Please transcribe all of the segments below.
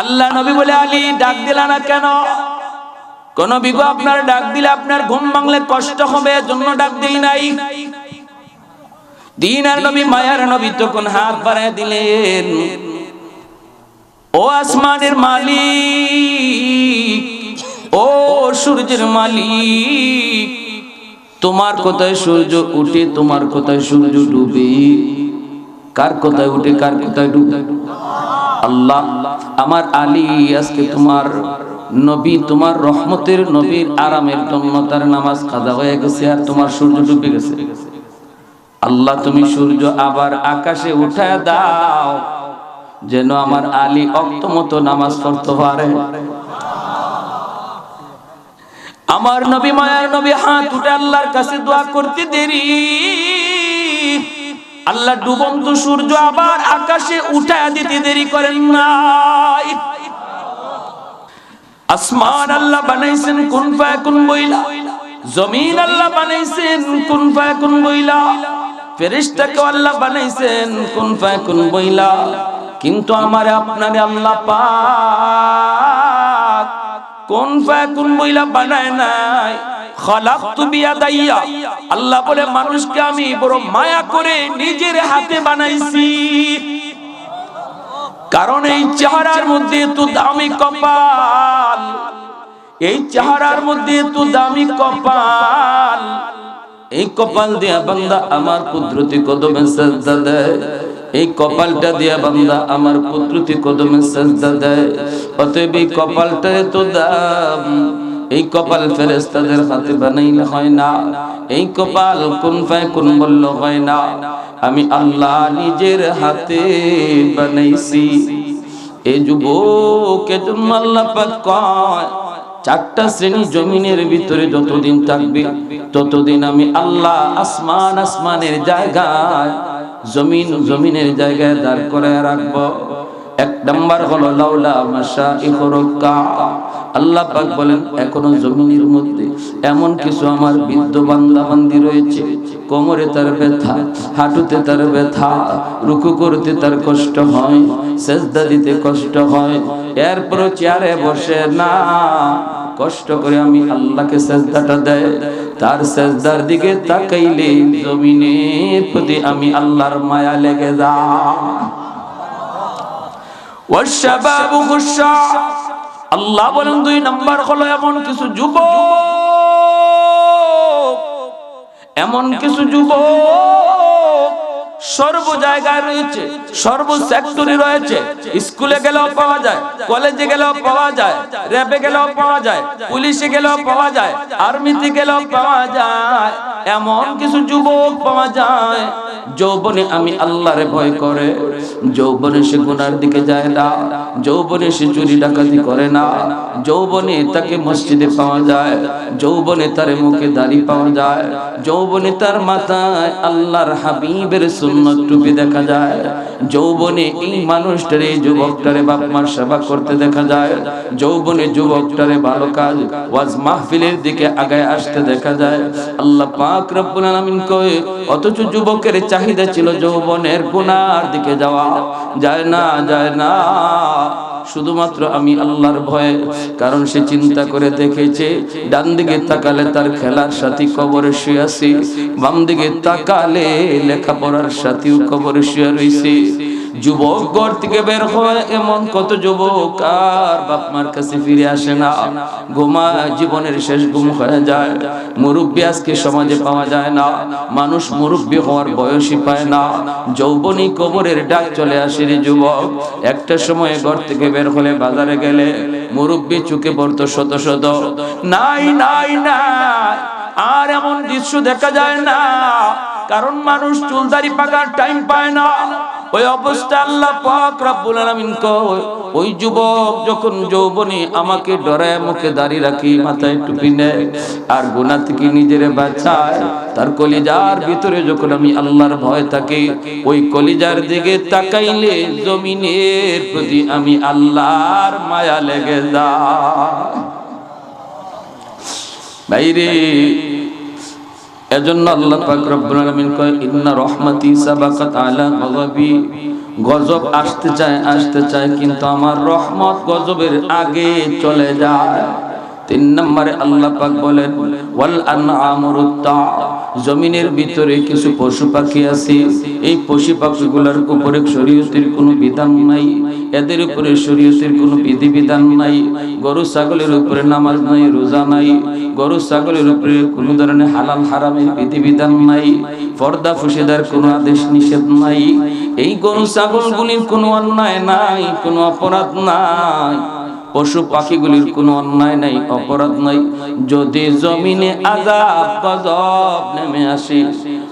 আল্লাহ নবী বলে, আলী ডাক দিলা না কেন? কোন বিগো আপনার ডাক দিলে আপনার ঘুম ভাঙলে কষ্ট হবে, এজন্য ডাক দেই নাই। দিনের নবী মায়ার নবী তখন হাত বাড়ায় দিলেন, ও আসমানের মালিক, ও সূর্যের মালিক, তোমার কোথায় সূর্য উঠে, তোমার কোথায় সূর্য ডুবে, কার কোথায় উঠে কার কোথায় ডুবে? আল্লাহ, আমার আলী আজকে তোমার নবী, তোমার রহমতের নবীর আরামের জন্য তার নামাজ কাজা হয়ে গেছে, আর তোমার সূর্য ডুবে গেছে। আল্লাহ, তুমি সূর্য আবার আকাশে উঠায় দাও, যেন আমার আলী অক্ত মতো নামাজ পড়তে পারে। আমার নবী মায়ার নবী হাত উঠে আল্লাহর কাছে দোয়া করতে দেরি, আল্লাহ ডুবন্ত সূর্য আবার আকাশে উঠায় দিতে দেরি করেন নাই। আসমান আল্লাহ বানাইছেন কুন ফায়াকুন বইলা, জমিন আল্লাহ বানাইছেন কুন ফায়াকুন বইলা, ফেরেশতাকে আল্লাহ বানাইছেন কুন ফায়াকুন বইলা, কিন্তু আমারে আপনারে আল্লাহ পাক কুন ফায়াকুন বইলা বানায় নাই। খালাকতু বিয়াদাইয়া, আল্লাহ বলে মানুষকে আমি বড় মায়া করে নিজের হাতে বানাইছি, কারণ এই চেহারার মধ্যে এত দামি কপাল, এই চেহারার মধ্যে এত দামি কপাল, এই কপাল দিয়া বান্দা আমার কুদরতি কদমে সিজদা দেয়, এই কপালটা দিয়া বান্দা আমার কুদরতি কদমে সিজদা দেয়। অতএব এই কপালটা এত দাম, এই কপাল ফেরেশতাদের হাতে বানাইলে হয় না, এই কপাল কুন ফায়াকুন বললে হয় না, আমি আল্লাহ নিজের হাতে বানাইছি। এই যুবকের জন্য আল্লাহ পাক কয়, চারটা শ্রেণী জমিনের ভিতরে যতদিন থাকবে ততদিন আমি আল্লাহ আসমান আসমানের জায়গায়, জমিন জমিনের জায়গায় দাঁড় করায় রাখবো। এক নাম্বার হলো লাউলা মাশাইখুর রুকা, আল্লাহ পাক বলেন এখনো জমিনের মধ্যে এমন কিছু আমার বৃদ্ধ বান্দা বান্দি রয়েছে, কোমরে তার ব্যথা, হাঁটুতে তার ব্যথা, রুকু করতে তার কষ্ট হয়, সিজদা দিতে কষ্ট হয়, এরপর চেয়ারে বসে না, কষ্ট করে আমি আল্লাহকে সিজদাটা দেয়, তার সিজদার দিকে তাকাইলে জমিনের প্রতি আমি আল্লাহর মায়া লেগে যায়। ওয়াশবাবু গুশা, আল্লাহ বলেন দুই নাম্বার হলো এমন কিছু যুবক, এমন কিছু যুবক সর্ব জায়গায় রয়েছে, সর্ব সেক্টরে রয়েছে, স্কুলে গেলেও পাওয়া যায়, কলেজে গেলেও পাওয়া যায়, র্যাবে গেলেও পাওয়া যায়, পুলিশে গেলেও পাওয়া যায়, আর্মিতে গেলেও পাওয়া যায়, এমন কিছু যুবক পাওয়া যায় যৌবনে আমি আল্লাহরে ভয় করে, যৌবনে সে গুনার দিকে যায় না, যৌবনে সে চুরি ডাকাতি করে না, যৌবনে তাকে মসজিদে পাওয়া যায়, যৌবনে তার মুখে দাড়ি পাওয়া যায়, যৌবনে তার মাথায় আল্লাহর হাবিবের সুন্নত টুপি দেখা যায়, যৌবনে এই মানুষটারে, এই যুবকটারে বাপ মার সেবা করতে দেখা যায়, যৌবনে যুবকটারে ভালো কাজ ওয়াজ মাহফিলের দিকে আগায় আসতে দেখা যায়। আল্লাহ পাক রব্বুল আলামিন কয়, অথচ যুবকের চাহিদা ছিল যৌবনের গুনার দিকে যাওয়া, যায় না, যায় না, শুধুমাত্র আমি আল্লাহর ভয়ে। কারণ সে চিন্তা করে দেখেছে, ডান দিকে তাকালে তার খেলার সাথী কবরে শুয়ে আছে, বাম দিকে তাকালে লেখাপড়ার সাথীও কবরে শুয়ে রয়েছে। যুবক ঘর থেকে বের হয় এমন কত যুবক আর বাপ মার কাছে ফিরে আসে না, ঘুমায়, জীবনের শেষ ঘুম হয়ে যায়। মুরব্বী আজকে সমাজে পাওয়া যায় না, মানুষ মুরব্বী হওয়ার বয়সই পায় না, যৌবনী কবরের ডাক চলে আসে রে যুবক। একটা সময় ঘর থেকে বের হলে বাজারে গেলে মুরব্বী চুকে পড়তো শত শত, নাই নাই নাই, আর এমন দৃশ্য দেখা যায় না, কারণ মানুষ চুলদারি পাকার টাইম পায় না। ওই অবস্থা আল্লাহ পাক রব্বুল আলামিন কয়, ওই যুবক যখন যৌবনে আমাকে ডরায়, মুখে দাড়ি রাখি, মাথায় টুপি নেয়, আর গুনাহ থেকে নিজেরে বাঁচায়, তার কলিজার ভিতরে যখন আমি আল্লাহর ভয় থাকে, ওই কলিজার দিকে তাকাইলে জমিনের প্রতি আমি আল্লাহর মায়া লেগে যায়। বাইরে এজন্য আল্লাহ পাক রব্বুল আলামিন কয়, ইন্না রাহমাতি সাবাকাত আলা গাযাবি গজব আসতে চায় কিন্তু আমার রহমত গজবের আগে চলে যায়। 3 নম্বরে আল্লাহ পাক বলেন ওয়াল আনআমুরুত্তা, জমিনের ভিতরে কিছু পশু পাখি আছে, এই পশু পাখিগুলোর উপরে শরীয়তের কোনো বিধান নাই, এদের উপরে শরীয়তের কোনো বিধিবিধান নাই। গরু ছাগলের উপরে নামাজ নাই, রোজা নাই, গরু ছাগলের উপরে কোনো ধরনের হালাল হারামের বিধিবিধান নাই, পর্দা ফুশিদার কোনো আদেশ নিষেধ নাই। এই গরু ছাগলগুলির কোনো অন্যায় নাই, কোনো অপরাধ নাই, পশু পাখিগুলির কোনো অন্যায় নাই, অপরাধ নাই। যদি জমিনে আযাব গজব নেমে আসে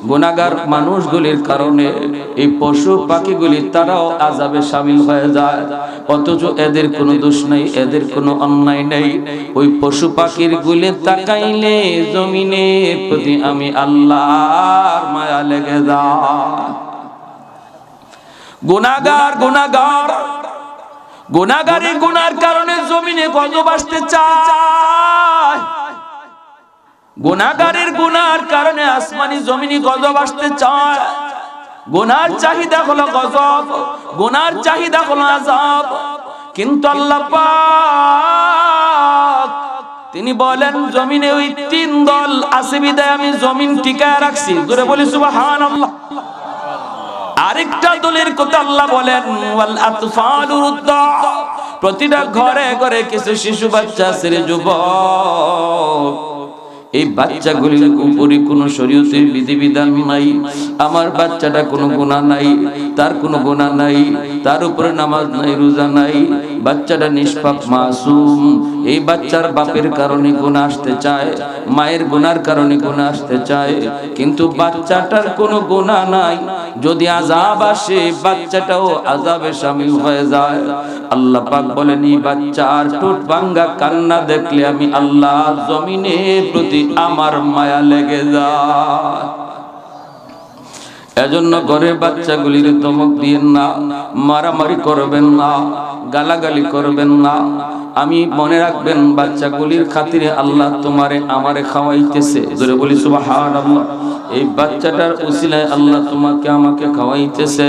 গুনাহগার মানুষগুলির কারণে, এই পশু পাখিগুলি তারাও আযাবে শামিল হয়ে যায়, অথচ এদের কোনো দোষ নাই, এদের কোনো অন্যায় নাই। ওই পশু পাখির গুলি তাকাইলে জমিনের প্রতি আমি আল্লাহর মায়া লেগে যায়। গুনাহগারি গুনার কারণে জমিনে গজব আসতে চায়, গুনাহগারের গুনার কারণে আসমানি জমিনে গজব আসতে চায়। গুনার চাহিদা হলো গজব, গুনার চাহিদা হলো আযাব। কিন্তু আল্লাহ পাক তিনি বলেন জমিনে ওই 3 দল আছে বিদায় আমি জমিন টিকায় রাখছি। জোরে বলি সুবহানাল্লাহ। আরেকটা দলের কথা আল্লাহ বলেন ওয়াল আতফালু রুদ্দা, প্রতিটা ঘরে ঘরে কিছু শিশু বাচ্চা আছে রে যুবক, এই বাচ্চাগুলির উপরে কোনো শরীয়তের বিধিবিধান নাই। আমার বাচ্চাটা কোনো গুনাহ নাই, তার কোনো গুনাহ নাই, তার উপরে নামাজ নাই, রোজা নাই, বাচ্চাটা নিষ্পাপ মাসুম। এই বাচ্চার বাপের কারণে গুনাহ আসতে চায়, মায়ের গুনার কারণে গুনাহ আসতে চায়, কিন্তু বাচ্চাটার কোনো গুনাহ নাই। যদি আযাব আসে বাচ্চাটাও আযাবে শামিল হয়ে যায়। আল্লাহ পাক বলেন এই বাচ্চার ঠোঁট ভাঙা কান্না দেখলে আমি আল্লাহ জমিনের প্রতি আমার মায়া লেগে যায়। এজন্য ঘরের বাচ্চাগুলির ধমক দিয়েন না, মারামারি করবেন না, গালাগালি করবেন না। আমি মনে রাখবেন বাচ্চাগুলির খাতিরে আল্লাহ তোমারে আমারে খাওয়াইতেছে। জোরে বলি সুবহানাল্লাহ। এই বাচ্চাটার উসিলায় আল্লাহ তোমাকে আমাকে খাওয়াইতেছে,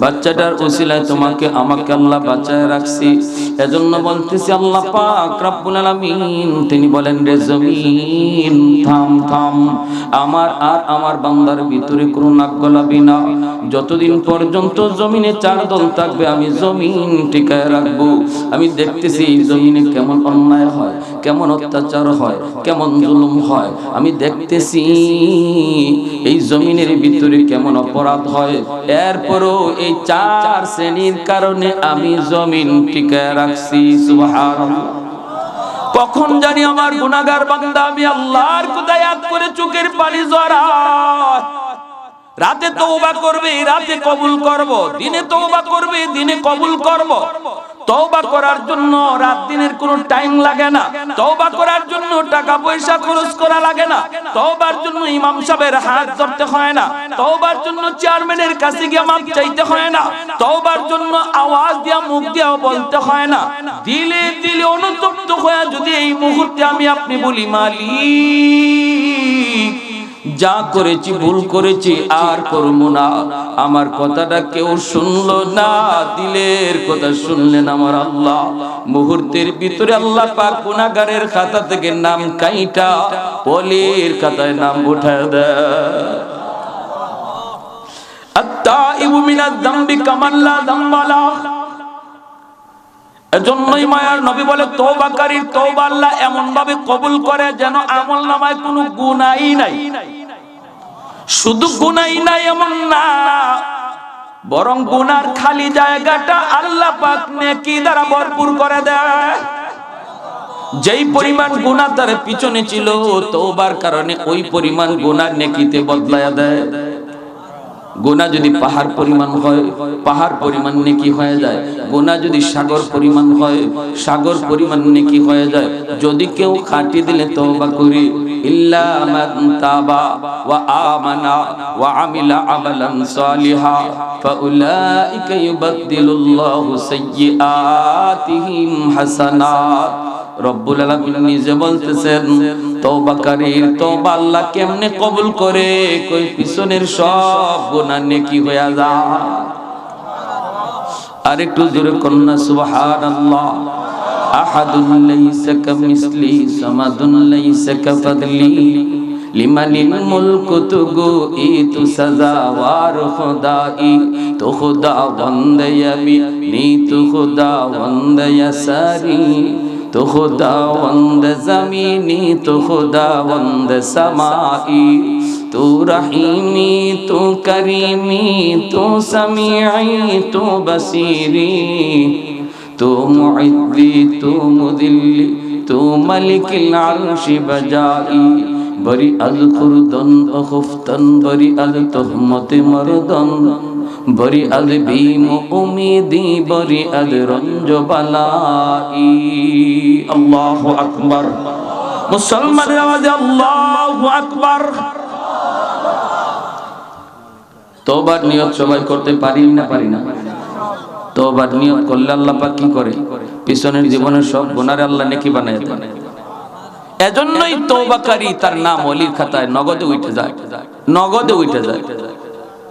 বাচ্চাটার উসিলায় তোমাকে আমাকে আল্লাহ বাঁচায় রাখছি। এজন্য বলতেছি আল্লাহ পাক রব্বুল আলামিন তিনি বলেন রে জমিন থাম থাম, আমার আর আমার বান্দার ভিতরে কোনো নাক গলাবি না। যতদিন পর্যন্ত জমিনে 4 দল থাকবে আমি জমিন টিকায় রাখবো। আমি দেখতেছি জমিনে কেমন অন্যায় হয়, কেমন অত্যাচার হয়, কেমন জুলুম হয়, আমি দেখতেছি এই জমিনের ভিতরে কেমন অপরাধ হয়। এরপরও এই 4 শ্রেণীর কারণে আমি জমিন টিকায় রাখছি। সুবহানাল্লাহ। কখন জানি আমার গুনাহগার বান্দা আমি আল্লাহর কথা ইয়াদ করে চোখের পানি ঝরায়। রাতে তওবা করবে, রাতে কবুল করব, দিনে তওবা করবে, দিনে কবুল করব। তওবা করার জন্য রাত দিনের কোনো টাইম লাগে না, তওবা করার জন্য টাকা পয়সা খরচ করা লাগে না, তওবার জন্য ইমাম সাহেবের হাত ধরতে হয় না, তওবার জন্য চেয়ারম্যানের কাছে গিয়ে মাপ চাইতে হয় না, তওবার জন্য আওয়াজ দিয়া মুখ দিয়াও বলতে হয় না। দিলে দিলে অনুতপ্ত হয়ে যদি এই মুহূর্তে আমি আপনি বলি মালিক যা করেছি ভুল করেছি আর করব না, আমার কথাটা কেউ শুনলো না, দিলের কথা শুনলেন আমার আল্লাহ, মুহূর্তের ভিতরে আল্লাহ পাক গুনাহগারের খাতা থেকে নাম কাইটা ওলির খাতায় নাম উঠায় দেয়। আত-তাইবু মিনাজ যামবি কামান লা যামবা লাহ। এজন্যই মায়ার নবী বলে তওবাকারীর তওবা আল্লাহ এমন ভাবে কবুল করে যেন আমলনামায় কোনো গুনাহই নাই। শুধু গুনাহই নাই এমন না, বরং গুনার খালি জায়গাটা আল্লাহ পাক নেকি দ্বারা ভরপুর করে দেয়। যেই পরিমাণ গুনাহ তার পিছনে ছিল তওবার কারণে ওই পরিমাণ গুনাহ নেকিতে বদলায়া দেয়। গুনাহ যদি পাহাড় পরিমাণ হয় পাহাড় পরিমাণ নেকি হয়ে যায়, গুনাহ যদি সাগর পরিমাণ হয় সাগর পরিমাণ নেকি হয়ে যায়। যদি কেউ খাঁটি দিলে তওবা করি ইল্লা মান তাবা ওয়া আমানা ওয়া আমিলা আমালান সালিহা ফাউলাইকা ইউবাদদিলুল্লাহু সাইয়্যাতিহিম হাসানাত। রব্বুল আলামিন নিজে বলতেছেন তওবাকারীর তওবা আল্লাহ কেমনে কবুল করে, কই পিছনের সব গুনাহ নেকি হয়ে যায়। আর একটু জোরে কন্যা সুবহানাল্লাহ। আহাদুন লাইসা কামিসলি সামাদুন লাইসা কাফাদলি লিমানিল মুলকু তুগু ইতু সাজাওয়ার খুদাই তো খুদা বন্দয়াবি নি তো খুদা বন্দয়া সারি তো খুদা বন্দ জমিনি তো খুদা বন্দ সমাই তু রহিমি তু করিমি তু সমিঈ তু বসিরি তু মুইদ্দি তু মুদিল্লি তু মালিকিল আরশি বজাই বরি আল খুরদন খুফতন বরি আল তুহমত মরদন বরি আল ভীম উমিদি বরি আল রঞ্জ বালাই। আল্লাহু আকবার। মুসলমানের আওয়াজে আল্লাহু আকবার। তওবার নিয়ত সবাই করতে পারি না পারি না? তওবার নিয়ত করলে আল্লাহ পাক কি করে? পিছনের জীবনের সব গুনাহ আল্লাহ নেকি বানায় দেন। এজন্যই তওবাকারী তার নাম ওলির খাতায় নগদে উঠে যায়, নগদে উঠে যায়।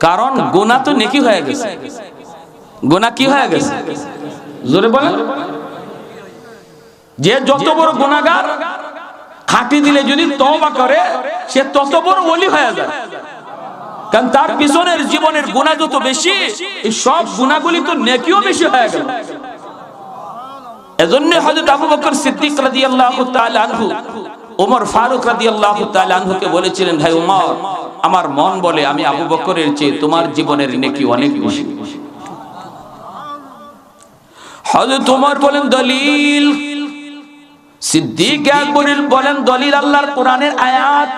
কারণ গুনাহ তো নেকি হয়ে গেছে। গুনাহ কি হয়ে গেছে? জোরে বলেন। যে যত বড় গুনাহগার খাঁটি দিলে যদি তওবা করে সে তত বড় ওলি হয়ে যায়। কারণ তার পিছনের জীবনের গুনাহ যত বেশি, এই সব গুনাহগুলি তো নেকিও বেশি হয়ে গেল। এজন্য হযরত আবু বকর সিদ্দিক রাদিয়াল্লাহু তাআলা আনহু ওমর ফারুক রাদিয়াল্লাহু তাআলা আনহুকে বলেছিলেন, ভাই ওমর, আমার মন বলে আমি আবু বকরের চেয়ে তোমার জীবনের নেকি অনেক বেশি। হযরত ওমর বলেন দলিল, সিদ্দিক আকবর বলেন দলিল আল্লাহর কোরআনের আয়াত,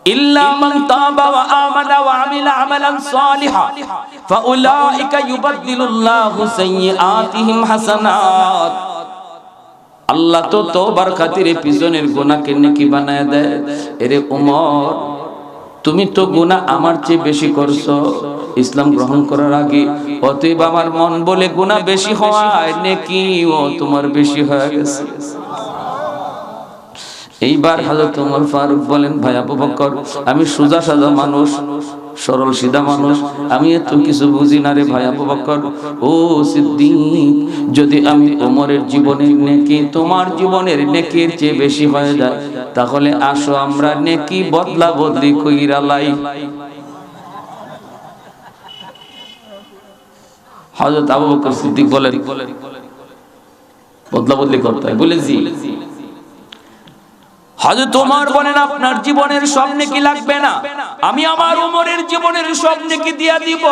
ইল্লা মান তাবা ওয়া আমানা ওয়া আমিলা আমালান সালিহা ফাউলাইকা ইউবাদদিলুল্লাহু সাইয়্যাতিহিম হাসানাত। আল্লাহ তো তওবার খাতিরে পিছনের গুনাহকে নেকি বানায় দেয়। এরে ওমর, তুমি তো গুনাহ আমার চেয়ে বেশি করছো ইসলাম গ্রহণ করার আগে, অতএব আমার মন বলে গুনাহ বেশি হওয়ায় নেকিও তোমার বেশি হয়ে গেছে। এইবার হযরত ওমর ফারুক বলেন, ভাই আবু বকর, আমি সোজা সাজা মানুষ, সরল সিধা মানুষ, আমি এত কিছু বুঝি না রে ভাই আবু বকর। ও সিদ্দিক, যদি আমি ওমরের জীবনের নেকি তোমার জীবনের নেকির চেয়ে বেশি হয়ে যায়, তাহলে আসো আমরা নেকি বদলা বদলি কইরা লাই। হযরত আবু বকর সিদ্দিক বলেন, বদলা বদলি করতে হয় বলেছি। হযরত ওমর বলেন, আপনার জীবনের সব নেকি লাগবে না, আমি আমার ওমরের জীবনের সব নেকি দিয়া দিব,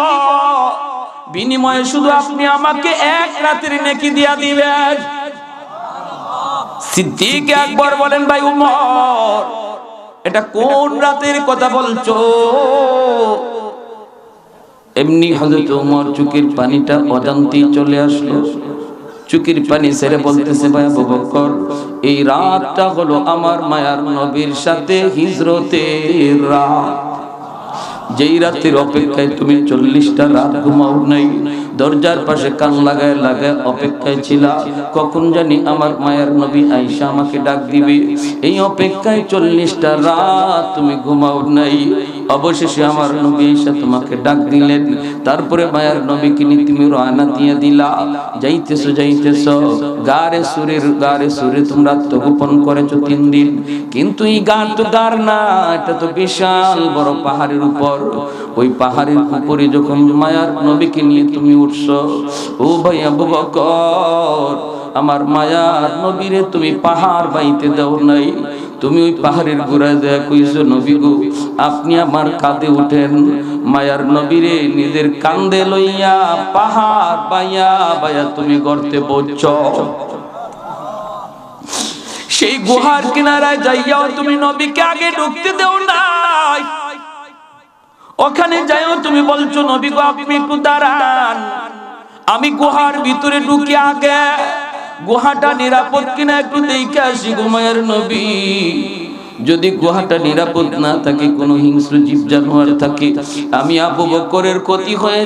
বিনিময়ে শুধু আপনি আমাকে এক রাতের নেকি দিয়া দিবেন। সিদ্দিক আকবর বলেন, ভাই ওমর, এটা কোন রাতের কথা বলছো? এমনি হযরত ওমর চোখের পানিটা অজান্তেই চলে আসলো। চোখের পানি ছেড়ে বলতেছে, ভাই আবু বকর, এই রাতটা হলো আমার মায়ার নবীর সাথে হিজরতের রাত। যেই রাতের অপেক্ষায় তুমি 40টা রাত ঘুমাও নাই, দরজার পাশে কান লাগায় লাগায় অপেক্ষায় ছিলা, কখন জানি আমার মায়ের নবী আয়েশা আমাকে ডাক দিবে। এই অপেক্ষায় 40টা রাত তুমি ঘুমাও নাই। অবশেষে আমার নবী আয়েশা তোমাকে ডাক দিলেন। তারপরে মায়ের নবীকে নিয়ে তুমি রওনা দিয়ে দিলা। যাইতেছো যাইতেছো, গারে সুরে তোমরা আত্মগোপন করেছো 3 দিন। কিন্তু এই গার তো গার না, এটা তো বিশাল বড় পাহাড়ের উপর। ওই পাহাড়ের উপরে যখন মায়ার নবীকে নিয়ে তুমি উঠছো, ও ভাই আবু বকর, আমার মায়ার নবীরে তুমি পাহাড় বাইতে দাও নাই, তুমি ওই পাহাড়ের গোড়ায় দেয়া কইছো, নবী গো আপনি আমার কাঁধে উঠেন। মায়ার নবীরে নিজের কাঁধে লইয়া পাহাড় বাইয়া বাইয়া তুমি গর্তে পৌঁছো। সেই গুহার কিনারায় যাইয়াও তুমি নবীকে আগে ঢুকতে দেও নাই। ওখানে যাইও তুমি বলছো, নবী গো আপনি একটু দাঁড়ান, আমি গুহার ভিতরে ঢুকে আগে গুহাটা নিরাপদ কিনা একটু দেখে আসি গো মায়ের নবী। যদি গুহাটা নিরাপদ না থাকে, কোনো হিংস্র জীব জানোয়ার থাকে, আমি আবু বকরের ক্ষতি হয়ে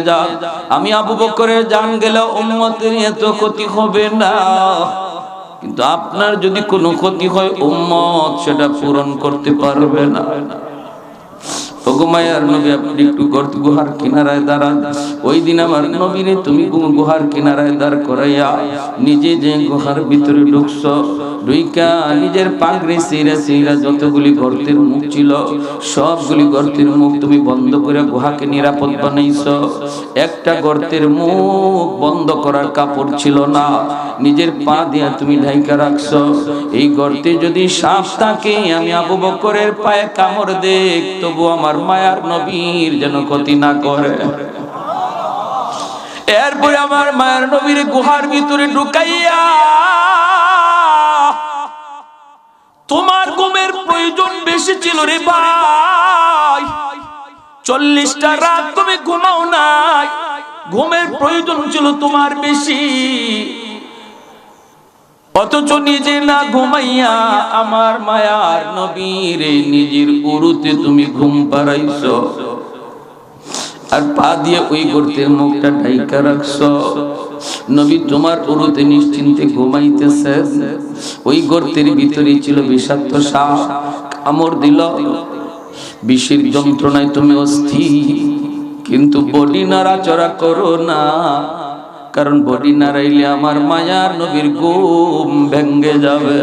যাক, আমি আবু বকরের জান গেলেও উম্মতের এত ক্ষতি হবে না, কিন্তু আপনার যদি কোনো ক্ষতি হয় উম্মত সেটা পূরণ করতে পারবে না। ওগো মায়ার নবী আপনি একটু গুহার কিনারায় দাঁড়ান। ওই দিন আমার নবীরে তুমি গুহার কিনারায় দাঁড় করাইয়া নিজে যে গুহার ভিতরে ঢুকছো, ঢুইকা নিজের পাগড়ি ছিঁড়া ছিঁড়া যতগুলি গর্তের মুখ ছিল সবগুলি গর্তের মুখ তুমি বন্ধ করে গুহাকে নিরাপদ বানাইছো। একটা গর্তের মুখ বন্ধ করার কাপড় ছিল না, নিজের পা দিয়া তুমি ঢাইকা রাখছো। এই গর্তে যদি সাপ থাকে, আমি আবু বকরের পায়ে কামড় দেখ, তবু আমার মায়ার নবীর যেন ক্ষতি না করে। এরপরে আমার মায়ার নবীর গুহার ভিতরে ঢুকাইয়া তোমার ঘুমের প্রয়োজন বেশি ছিল রে ভাই, 40টা রাত তুমি ঘুমাও নাই, ঘুমের প্রয়োজন ছিল তোমার বেশি, অথচ নিজে না ঘুমাইয়া আমার মায়ার নবীর নিজের উরুতে তুমি ঘুম পাড়াইছো, আর পা দিয়ে ওই গর্তের মুখটা ঢাইকা রাখছো। নবী তোমার উরুতে নিশ্চিন্তে ঘুমাইতেছেন, ওই গর্তের ভিতরেই ছিল বিষাক্ত সাপ, কামড় দিল, বিষের যন্ত্রণায় তুমি অস্থির, কিন্তু বডি নাড়াচড়া করো না, কারণ বডি নাড়াইলে আমার মায়ার নবীর ঘুম ভেঙ্গে যাবে।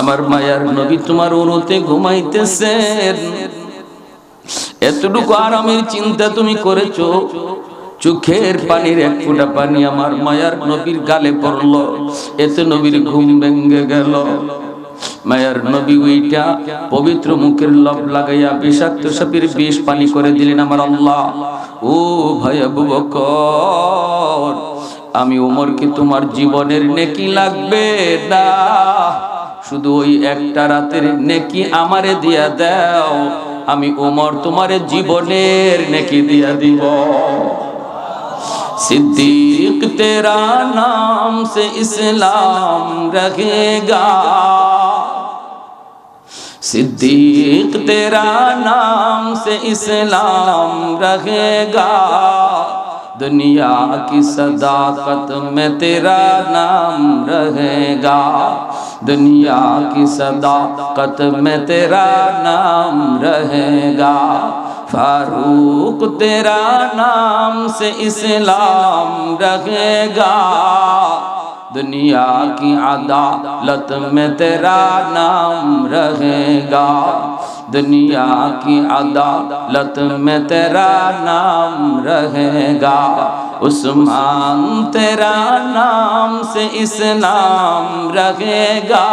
আমার মায়ার নবী তোমার উরুতে ঘুমাইতেছেন, এতটুকু আরামের চিন্তা তুমি করেছো, চোখের পানির এক ফোঁটা পানি আমার মায়ার নবীর গালে পড়লো, এতে নবীর ঘুম ভেঙ্গে গেল। মায়ার নবী ওইটা পবিত্র মুখের লব লাগাইয়া বিষাক্ত সাপের বিষ পানি করে দিলেন। আমার আল্লাহ, ও ভাই আবু বকর, আমি ওমরকে তোমার জীবনের নেকি লাগবে না, শুধু ওই একটা রাতের নেকি আমারে দিয়া দাও, আমি ওমর তোমার জীবনের নেকি দিয়া দিব। सिद्दीक तेरा नाम से इस्लाम रहेगा, सिद्दीक तेरा नाम से इस्लाम रहेगा, दुनिया की सदाकत में तेरा नाम रहेगा, दुनिया की सदाकत में तेरा नाम रहेगा, फारूक तेरा नाम से इस्लाम रहेगा, दुनिया की अदालत में तेरा नाम रहेगा, दुनिया की अदालत में तेरा नाम रहेगा, उस्मान तेरा नाम से इस्लाम रहेगा,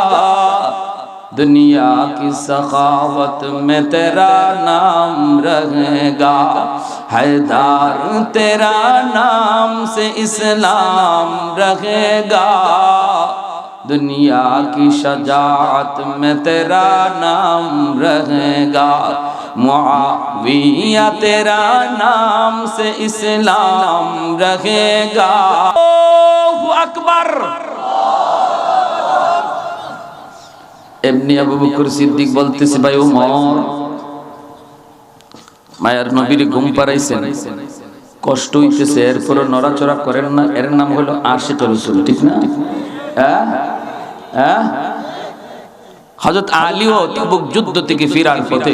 दुनिया की सखावत में तेरा नाम रहेगा, हैदर तेरा नाम से इस्लाम रहेगा, दुनिया की शजाअत में तेरा नाम रहेगा, मुआविया तेरा नाम से इस्लाम रहेगा। अल्लाहु अकबर। এমনি আবু বকর সিদ্দিক বলতেছে, ভাই ওমর, মায়ার নবীর ঘুম পাড়াইছেন, কষ্ট হইতেছে, এরপরও নড়াচড়া করেন না, এর নাম হলো আশিক রাসূল, ঠিক না? হযরত আলীও তাবুক যুদ্ধ থেকে ফেরার পথে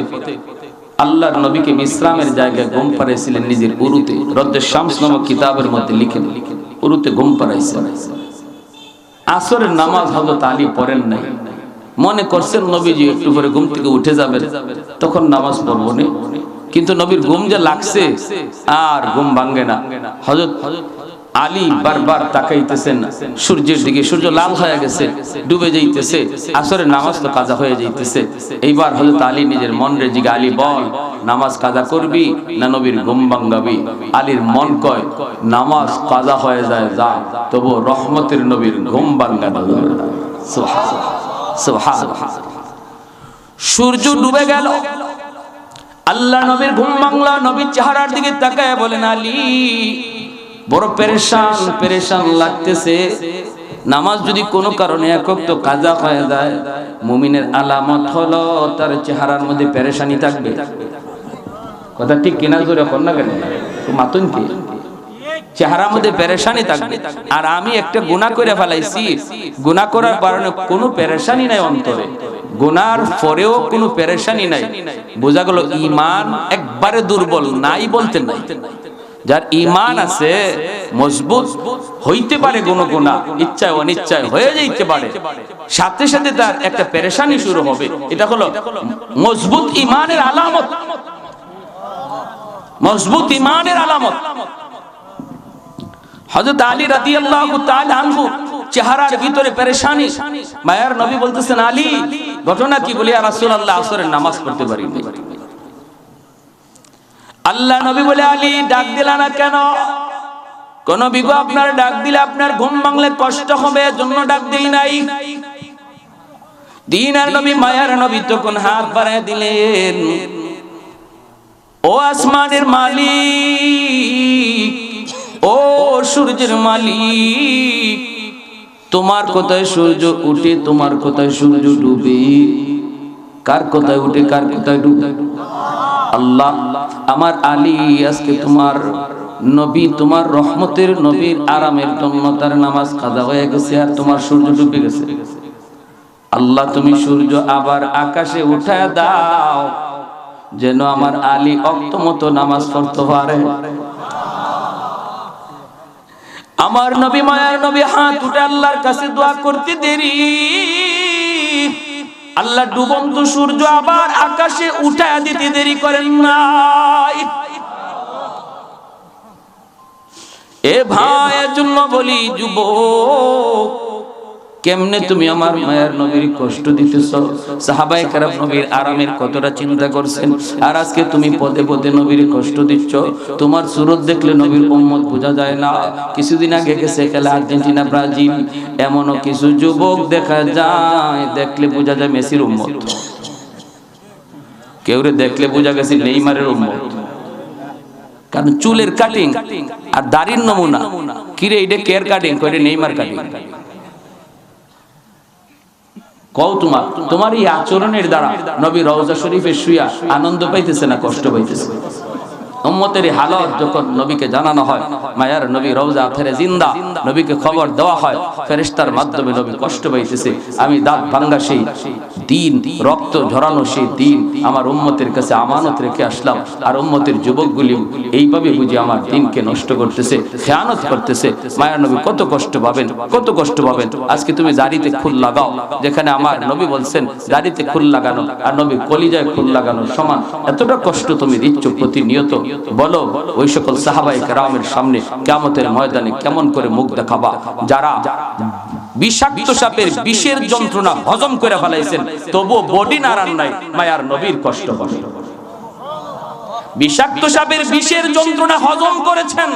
আল্লাহর নবীকে বিশ্রামের জায়গায় ঘুম পাড়াইছিলেন নিজের উরুতে, রদ্দে শামস নামক কিতাবের মধ্যে লিখেন, উরুতে ঘুম পাড়াইছেন। আসরের নামাজ হযরত আলী পড়েন নাই, মনে করছেন নবীজি একটু পরে ঘুম থেকে উঠে যাবেন, তখন নামাজ পড়বো না, কিন্তু নবীর ঘুম যে লাগছে আর ঘুম ভাঙে না। হযরত আলী বারবার তাকাইতেছেন সূর্যের দিকে, সূর্য লাল হয়ে গেছে, ডুবে যাইতেছে, আসরের নামাজ তো কাজা হয়ে যাইতেছে। এইবার হযরত আলী নিজের মন রে জিজ্ঞাসা, আলী বল, নামাজ কাজা করবি না নবীর ঘুম ভাঙাবি? আলীর মন কয়, নামাজ কাজা হয়ে যায় যা, তবু রহমতের নবীর ঘুম ভাঙানো যাবে না। সুবহানাল্লাহ, সুবহানাল্লাহ। সূর্য ডুবে গেল, আল্লাহ নবীর ঘুম ভাঙলো, নবীর চেহারার দিকে তাকায় বলেন, আলী বড় পেরেশান পেরেশান লাগতেছে, নামাজ যদি কোনো কারণে একক তো কাজা হয়ে যায়, মুমিনের আলামত হলো তার চেহারার মধ্যে পেরেশানি থাকবে। কথা ঠিক কিনা? জোরে কর না কেন, মাতুন কি? চেহারার মধ্যে পেরেশানি থাকবে। আর আমি একটা গুনাহ করে ফেলাইছি, গুনাহ করার কারণে কোনো পেরেশানি নাই অন্তরে, গুনার পরেও কোনো পেরেশানি নাই, বোঝা গেল ঈমান একবারে দুর্বল, নাই বলতে নাই। যার ঈমান আছে মজবুত, হইতে পারে কোনো গুনাহ ইচ্ছায় অনিচ্ছায় হয়ে যাইতে পারে, সাথে সাথে তার একটা পেরেশানি শুরু হবে। এটা হলো মজবুত ঈমানের আলামত, মজবুত ঈমানের আলামত। হযরত আলী রাদিয়াল্লাহু তাআলা আনহু চেহারার ভিতরে পেরেশানি, মায়ার নবী বলতেছেন আলী ঘটনা কি? বলি ইয়া রাসূলুল্লাহ আসরের নামাজ পড়তে পারি না। আল্লাহ নবী বলে আলী ডাক দিলা না কেন? কোন বিগো আপনার ডাক দিলে আপনার ঘুম ভাঙলে কষ্ট হবে, এজন্য ডাক দেই নাই। দিনের নবী মায়ার নবী তখন হাত বাড়ায় দিলেন, ও আসমানের মালিক, ও সূর্যের মালিক, তোমার কোথায় সূর্য উঠে, তোমার কোথায় সূর্য ডুবে, কার কোথায় উঠে কার কোথায় ডুবে? আল্লাহ, আমার আলী আজকে তোমার নবী, তোমার রহমতের নবীর আরামের জন্য তার নামাজ কাজা হয়ে গেছে, আর তোমার সূর্য ডুবে গেছে। আল্লাহ তুমি সূর্য আবার আকাশে উঠায় দাও, যেন আমার আলী অক্ত মতো নামাজ পড়তে পারে। আমার নবী মায়ার নবী হাত উঠে আল্লাহর কাছে দোয়া করতে দেরি, আল্লাহ ডুবন্ত সূর্য আবার আকাশে উঠায় দিতে দেরি করেন নাই। এ ভাই, এর জন্য বলি যুবক, কেমনে তুমি আমার মায়ের নবীর কষ্ট দিতেছো? সাহাবায়ে কেরাম নবীর আরামের কতটা চিন্তা করছেন, আর আজকে তুমি পদে পদে নবীর কষ্ট দিচ্ছ। তোমার সুরত দেখলে নবীর উম্মত বোঝা যায় না। কিছুদিন আগে গেছে খেলা আর্জেন্টিনা ব্রাজিল, এমনও কিছু যুবক দেখা যায় দেখলে বোঝা যায় মেসির উম্মত, কেউরে দেখলে বোঝা গেছে নেইমারের উম্মত। কারণ চুলের কাটিং আর দাড়ির নমুনা, কিরে এটা কেয়ার কাটিং, কইরে নেইমার কাটিং। কও তোমার এই আচরণের দ্বারা নবী রওজা শরীফে শুয়া আনন্দ পাইতেছে না কষ্ট পাইতেছে? উম্মতের হালত যখন নবীকে জানানো হয়, মায়ার নবী রওজা ফেরে জিন্দা, নবীকে খবর দেওয়া হয়, ফেরেশতার মাধ্যমে নবী কষ্ট পাইতেছে। আমি দাঁত ভাঙ্গা সেই দিন, রক্ত ঝরানো সেই দিন আমার উম্মতের কাছে আমানত রেখে আসলাম, আর উম্মতের যুবকগুলি এইভাবে বুঝি আমার দিনকে নষ্ট করতেছে, খেয়ানত করতেছে। মায়ার নবী কত কষ্ট পাবেন, কত কষ্ট পাবেন। আজকে তুমি দাড়িতে খুল লাগাও, যেখানে আমার নবী বলছেন দাড়িতে খুল লাগানো আর নবী কলিজায় খুল লাগানোর সমান। এতটা কষ্ট তুমি দিচ্ছ প্রতিনিয়ত। বলো ওই সকল সাহাবায়ে কেরামের সামনে কিয়ামতের ময়দানে কেমন করে মুখ দেখাবা, যারা বিষাক্ত সাপের বিষের যন্ত্রণা হজম করে ফেলাইছেন, তবু বডি নাড়ান নাই, মায়ার নবীর কষ্ট হবে। বিষাক্ত সাপের বিষের যন্ত্রণা হজম করেছেন,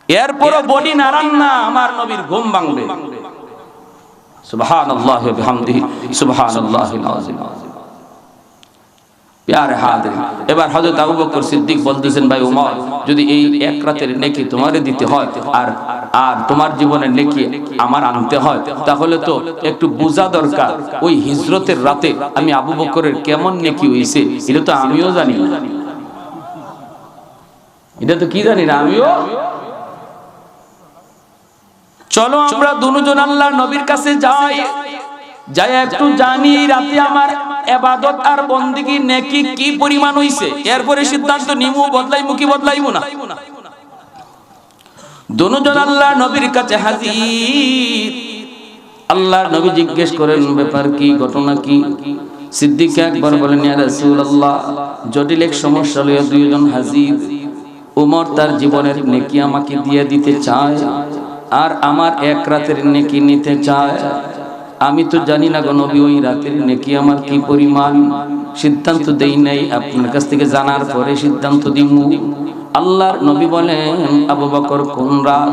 এরপরও বডি নাড়ান না, আমার নবীর ঘুম ভাঙবে। সুবহানাল্লাহি ওয়া বিহামদিহি, সুবহানাল্লাহিল আযীম। প্যারে হাজিরিন, এবার হযরত আবু বকর সিদ্দিক বলতেছেন, ভাই ওমর, যদি এই এক রাতের নেকি তোমারে দিতে হয় আর তোমার জীবনের নেকি আমার আনতে হয়, তাহলে তো একটু বোঝা দরকার ওই হিজরতের রাতে আমি আবু বকরের কেমন নেকি হইছে। এটা তো আমিও জানি না, এটা তো কি জানি না আমিও। চলো আমরা দুজন আল্লাহর নবীর কাছে যাই, যাই একটু জানি রাতে আমার ইবাদত আর বন্দেগী নেকি কি পরিমাণ হইছে, এরপরে সিদ্ধান্ত নিমু বদলাইমু কি বদলাইমু না। দুজন আল্লাহর নবীর কাছে হাজির। আল্লাহর নবী জিজ্ঞেস করেন, ব্যাপার কি, ঘটনা কি? সিদ্দিক একবার বলেন, ইয়া রাসূলুল্লাহ, জটিল এক সমস্যা লইয়া দুইজন হাজির। ওমর তার জীবনের নেকি আমাকে দিয়ে দিতে চায়, আর আমার এক রাতের নেকি নিতে চায়। আমি তো জানি না গো নবী ওই রাতের নেকি আমার কি পরিমাণ, সিদ্ধান্ত দেই নাই, আপনার কাছ থেকে জানার পরে সিদ্ধান্ত দিমু। আল্লাহর নবী বলেন, আবু বকর কোন রাত?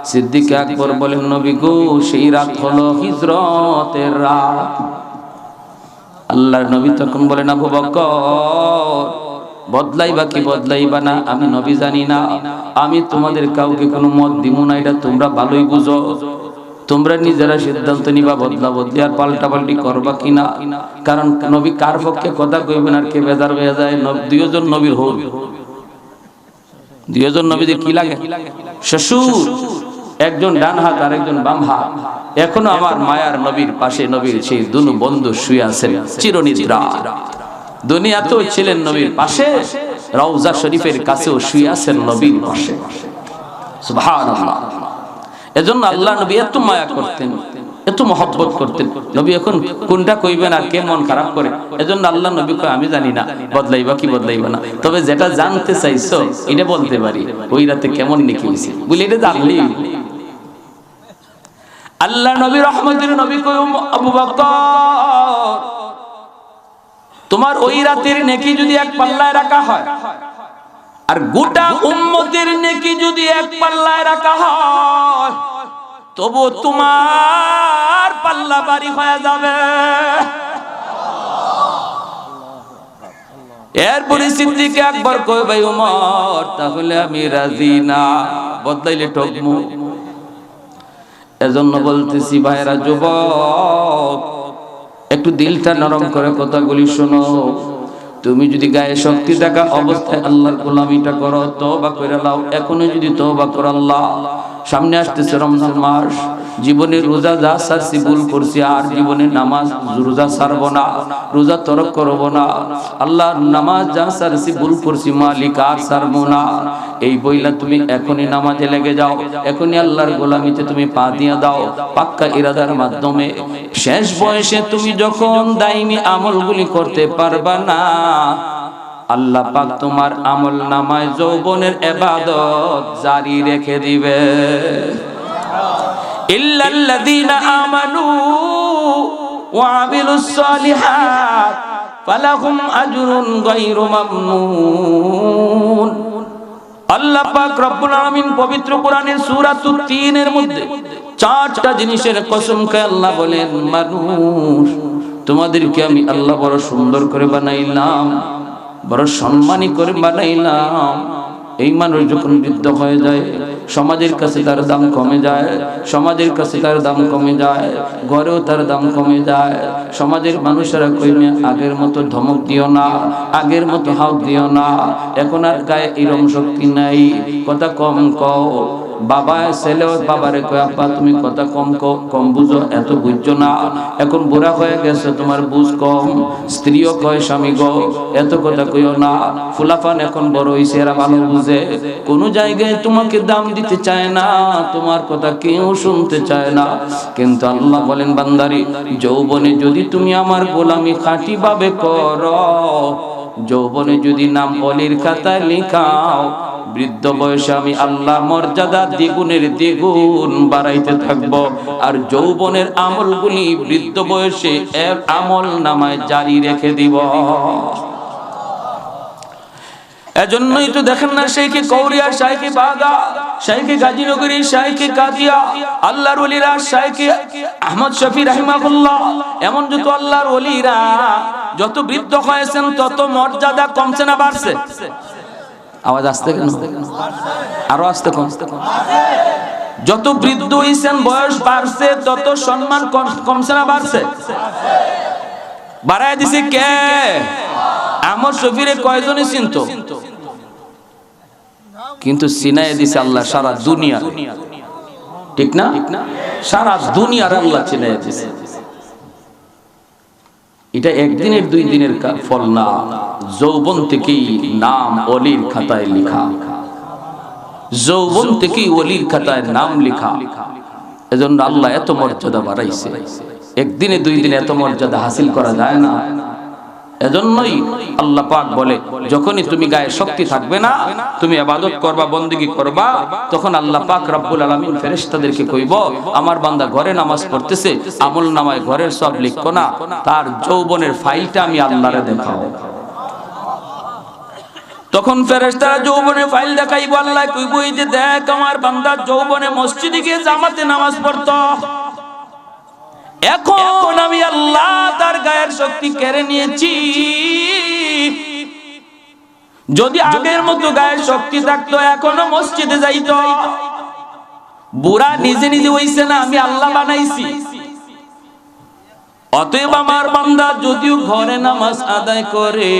সিদ্দিক আকবর বলেন, নবী গো সেই রাত হলো হিজরতের রাত। আল্লাহর নবী তখন বলেন, আবু বকর বদলাইবা কি বদলাইবা না আমি নবী জানি না, আমি তোমাদের কাউকে কোনো মত দিব না, এটা তোমরা ভালোই বুঝো। তোমরা নিজেরা সিদ্ধান্ত নিবা বদলা বদলি আর পাল্টা পাল্টি করবা কিনা। কারণ নবী কার পক্ষে কথা কইবেন আর কে বেজার হয়ে যায়, দুইজন নবীর হোক। দুইজন নবীদের কি লাগে? শ্বশুর, একজন ডান হাত আর একজন বাম হাত। এখনো আমার মায়ার নবীর পাশে নবীর সেই দুনু বন্ধু শুয়ে আছেন চিরনিদ্রা। দুনিয়াতেও ছিলেন নবীর পাশে, রওজা শরীফের কাছেও শুয়ে আছেন নবীর পাশে। সুবহানাল্লাহ। এজন্য আল্লাহ নবী এত মায়া করতেন, এত মহব্বত করতেন। নবী এখন কোনটা কইবেন আর কে মন খারাপ করে, এজন্য আল্লাহ নবী কয় আমি জানি না বদলাইবা কি বদলাইবা না, তবে যেটা জানতে চাইছো এটা বলতে পারি, ওই রাতে কেমন নেকি হইছে বলে এটা জানলি। আল্লাহ নবী রহমতের নবী কয় আবু বকর, তোমার ওই রাতের নেকি যদি এক পাল্লায় রাখা হয় আর গোটা উম্মতের নেকি যদি এক পাল্লায় রাখা হয়, তবু তোমার পাল্লা ভারী হয়ে যাবে। এরপরে সিদ্দিক আকবর কয় ভাই ওমর, তাহলে আমি রাজি না, বদলাইলে ঠকমু। এজন্য বলতেছি ভাইরা, যুবক একটু দিলটা নরম করে কথাগুলি শোনো। তুমি যদি গায়ে শক্তি থাকা অবস্থায় আল্লাহর গোলামিটা করো, তওবা করে নাও। এখনো যদি তওবা করো, আল্লাহ সামনে আসতেছে রমজান মাস, জীবনে রোজা যা ছাড়ছি ভুল করছি, আর জীবনে নামাজ রোজা ছাড়বো না, রোজা তরক করবো না। আল্লাহ নামাজ যা ছাড়ছি ভুল করছি মালিক আর ছাড়বো না। এই বইলা তুমি এখনই নামাজে লেগে যাও, এখনই আল্লাহর গোলামিতে তুমি পা দিয়ে দাও পাক্কা ইরাদার মাধ্যমে। শেষ বয়সে তুমি যখন দাইমি আমলগুলি করতে পারবা না, আল্লাহ পাক তোমার আমল নামায় যৌবনের ইবাদত জারি রেখে দিবে। ইল্লাল্লাযীনা আমানু ওয়া আমিলুস সালিহাত ফালাহুম আজরুন গায়রু মামনুন। আল্লাহ পাক রব্বুল আলামিন পবিত্র কোরআনের সূরাতুত তিনের মধ্যে চারটা জিনিসের কসম খেয়ে আল্লাহ বলেন, মানুষ তোমাদেরকে আমি আল্লাহ বড় সুন্দর করে বানাইলাম, বড় সম্মানী করে বানাইলাম। এই মানুষ যখন বৃদ্ধ হয়ে যায়, সমাজের কাছে তার দাম কমে যায়, সমাজের কাছে তার দাম কমে যায়, ঘরেও তার দাম কমে যায়। সমাজের মানুষেরা কইমে আগের মতো ধমক দিও না, আগের মতো হাত দিও না, এখন আর গায়ে এরম শক্তি নাই, কথা কম কও। বাবা ছেলেও বাবারে কয়, আব্বা তুমি কথা কম বুঝো, এত বুঝছো না, এখন বুড়া হয়ে গেছে তোমার বুঝ কম। স্ত্রীও কয় স্বামী গো এত কথা কইও না, ফুলাফান এখন বড় হইছে এরা ভালো বুঝে, কোন জায়গায় তোমাকে দাম দিতে চায় না, তোমার কথা কেউ শুনতে চায় না। কিন্তু আল্লাহ বলেন, বান্দারি যৌবনে যদি তুমি আমার গোলামি খাঁটি ভাবে করো, যৌবনে যদি নাম অলির খাতায় লিখাও, বৃদ্ধ বয়সে আমি আল্লাহ মর্যাদা দ্বিগুণের দ্বিগুণ বাড়াইতে থাকব। আর যৌবনের আমলগুলি বৃদ্ধ বয়সে এর আমল নামায় জারি রেখে দিব। এজন্যই তো দেখেন না, শাইখে কৌরিয়া, শাইখে বাগা, শাইখে গাজীনগরী, শাইখে কাদিয়া, আল্লাহর ওলিরা, শাইখে আহমদ শফি রাহিমাহুল্লাহ, এমন যত আল্লাহর ওলিরা যত বৃদ্ধ হয়েছেন তত মর্যাদা কমছে না বাড়ছে? আওয়াজ আসতে কেন? আরো আসতে কম? যত বৃদ্ধ হইছেন বয়স বাড়ছে তত সম্মান কমছে না বাড়ছে? বাড়ায় দিছে কে? আহমদ শফিরে কয়জনে চিনতো? কিন্তু চিনায় দিছে আল্লাহ সারা দুনিয়া, ঠিক না? সারা দুনিয়ার আল্লাহ চিনায় দিছে। এটা একদিনের দুই দিনের ফল না, যৌবন থেকেই নাম অলির খাতায় লেখা, যৌবন থেকেই অলির খাতায় নাম লেখা। এজন্য আল্লাহ এত মর্যাদা বাড়াইছে, একদিনে দুই দিনে এত মর্যাদা হাসিল করা যায় না। এজন্যই আল্লাহ পাক বলে, যখনই তুমি গায়ে শক্তি থাকবে না, তুমি ইবাদত করবা, বندگی করবা, তখন আল্লাহ পাক রব্বুল আলামিন ফেরেশতাদেরকে কইব, আমার বান্দা ঘরে নামাজ পড়তেছে, আমল নামায় ঘরের সব লিখো না, তার যৌবনের ফাইলটা আমি আল্লাহরে দেখাও। তখন ফেরেশতারা যৌবনের ফাইল দেখাইব, আল্লাহ কইব, এই যে দেখ আমার বান্দা যৌবনে মসজিদে গিয়ে জামাতে নামাজ পড়তো, এখন আমি আল্লাহ তার গায়ের শক্তি কেড়ে নিয়েছি। যদি আগের মতো গায়ের শক্তি থাকতো এখনো মসজিদে যাইতো। বুড়া নিজে নিজে হইছে না, আমি আল্লাহ বানাইছি। অতএব আমার বান্দা যদিও ঘরে নামাজ আদায় করে,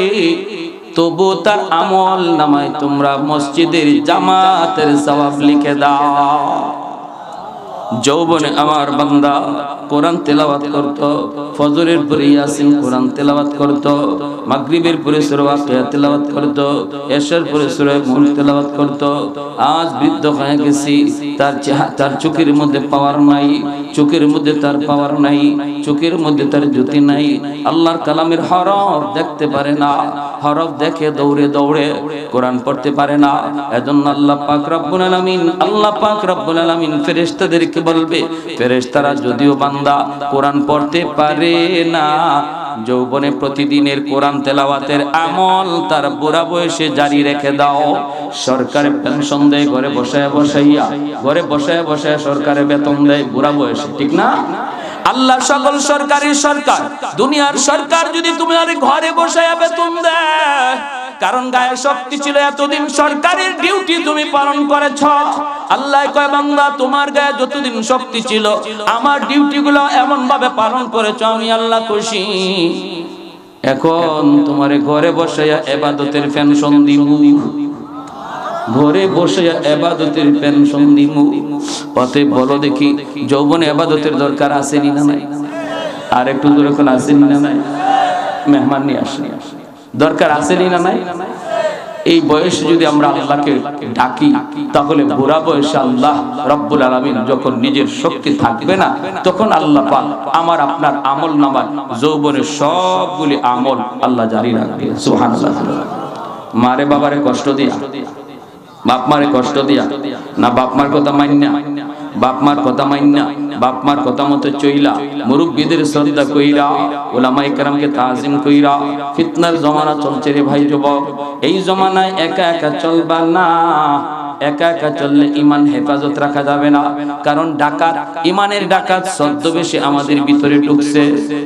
তবু তার আমল নামায় তোমরা মসজিদের জামাতের সওয়াব লিখে দাও। যৌবনে আমার বান্দা কোরআন তেলাওয়াত করত, ফজরের পরে ইয়াসিন কোরআন তেলাওয়াত করত, মাগরিবের পরে সূরা ওয়াকিয়া তেলাওয়াত করত, এশার পরে সূরা মুলক তেলাওয়াত করত। আজ বৃদ্ধ হয়ে গেছি, তার চোখের মধ্যে পাওয়ার নাই, চোখের মধ্যে তার পাওয়ার নাই, চোখের মধ্যে তার জ্যোতি নাই। আল্লাহর কালামের হরফ দেখতে পারে না, হরফ দেখে দৌড়ে দৌড়ে কোরআন পড়তে পারে না। এজন্য আল্লাহ পাক রব্বুল আলামিন ফেরেশতাদেরকে বলবে, ফেরেশতারা যদিও বান্দা কোরআন পড়তে পারে না, যৌবনে প্রতিদিনের কোরআন তেলাওয়াতের আমল তার বুড়া বয়সে জারি রেখে দাও। সরকারে পেনশন দেয় ঘরে বসায় বসায় সরকারে বেতন দেয় বুড়া বয়সে, ঠিক না? আল্লাহ সকল সরকারি সরকার, দুনিয়ার সরকার যদি তুমি আর ঘরে বসায় বেতন দেয়, কারণ গায়ে শক্তি ছিল, এতদিন সরকারের ডিউটি তুমি পালন করেছ। আল্লাহ কয় বান্দা তোমার গায়ে যতদিন শক্তি ছিল আমার ডিউটি গুলো এমন ভাবে পালন করেছ, আমি আল্লাহ খুশি। এখন তোমারে ঘরে বসাইয়া ইবাদতের পেনশন দিমু, ঘরে বসে ইবাদতের পেনশন দিমু। পথে বলো দেখি, যৌবনে ইবাদতের দরকার আছে নি না নাই? আর একটু জোরে কোন আছে নি না নাই? মেহমান নিয়ে আসেন, দরকার আছে নি না নাই? এই বয়সে যদি আমরা আল্লাহকে ডাকি, তাহলে বুড়া বয়সে আল্লাহ রব্বুল আলামিন যখন নিজের শক্তি থাকবে না, তখন আল্লাহ পাক আমার আপনার আমল নামায় যৌবনের সবগুলি আমল আল্লাহ জারি রাখবে। সুবহানাল্লাহ। মারে বাবারে কষ্ট দিয়া, বাপ মারে কষ্ট দিয়া না, বাপ মার কথা মাইন্না, বাপ মার কথা মাইন্না, বাপ মার কথা মতো চইলা, মুরব্বিদের শ্রদ্ধা কইরা, উলামায়ে কেরামকে তাজিম কইরা। ফিতনার জমানা চলছে রে ভাই যুবক, এই জমানায় একা একা চলবা না। একা একা চললে ইমান হেফাজত রাখা যাবে না, কারণ ডাকাত, ইমানের ডাকাত ছদ্মবেশে আমাদের ভিতরে ঢুকছে।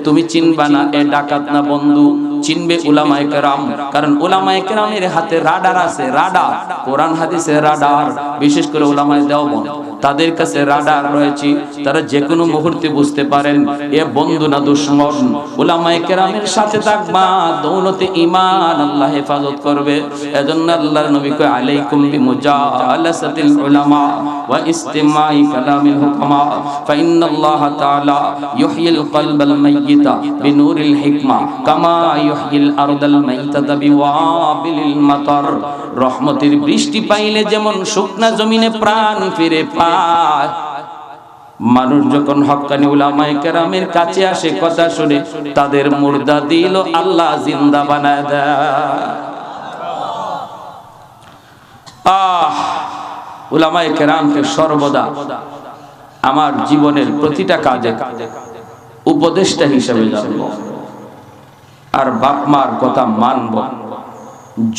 তুমি চিনবা না এ ডাকাত না বন্ধু, চিনবে উলামায়ে কেরাম, কারণ উলামায়ে কেরামের হাতে রাডার আছে, রাডার, কোরআন হাদিসের রাডার। বিশেষ করে উলামায়ে দেওবন্দ, তাদের কাছে রাডার রয়েছে, তারা যে কোনো মুহূর্তে বুঝতে পারেন এ বন্ধু না দুশমন। উলামায়ে কেরামের সাথে থাকবা, দৌলতে ঈমান আল্লাহ হেফাজত করবে। এজন্য আল্লাহর নবী কয়, আলাইকুম বিমুজালাসাতিল উলামা ওয়া ইস্তিমাই কালামিল হুকামা ফাইন্নাল্লাহ তাআলা ইউহয়িল কলবাল মাইয়িতা বিনূরিল হিকমা কামা ইউহয়িল আরদাল মাইতাতা বিওয়াবিলিল মাতার। রহমতের বৃষ্টি পাইলে যেমন শুকনা জমিনে প্রাণ ফিরে পায়, মানুষ যখন হক্কানি উলামায়ে কেরামের কাছে আসে, কথা শুনে, তাদের মুর্দা দিল আল্লাহ জিন্দা বানায় দেয়। উলামায়ে কেরামকে সর্বদা আমার জীবনের প্রতিটা কাজে উপদেষ্টা হিসেবে জানবো, আর বাপ মার কথা মানব।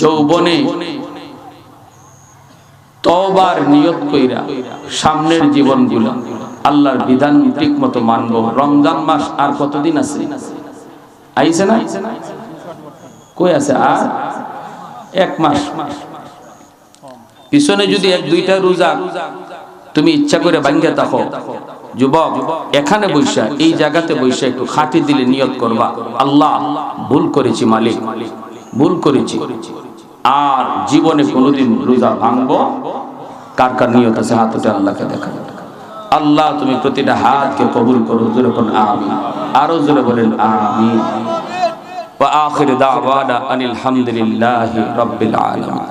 যৌবনে তওবার নিয়ত কইরা সামনের জীবনগুলো আল্লাহর বিধান ঠিক মতো মানব। রমজান মাস আর কতদিন আছে? আইছে না? কই আছে? আর এক মাস। পিছনে যদি এক দুইটা রোজা তুমি ইচ্ছা করে ভাঙ্গা থাকো, যুবক এখানে বৈশা, এই জায়গাতে বৈশা একটু খাঁটি দিলে নিয়ত করবা, আল্লাহ ভুল করেছি মালিক, ভুল করেছি, আর জীবনে কোনোদিন রোজা ভাঙবো। কার কার নিয়ত আছে হাত উঠে আল্লাহকে দেখা। আল্লাহ তুমি প্রতিটা হাতকে কবুল করো, জোরে বলেন আমিন, আরো জোরে বলেন আমিন। ওয়া আখির দাওয়ানা আনিল হামদুলিল্লাহি রাব্বিল আলামিন।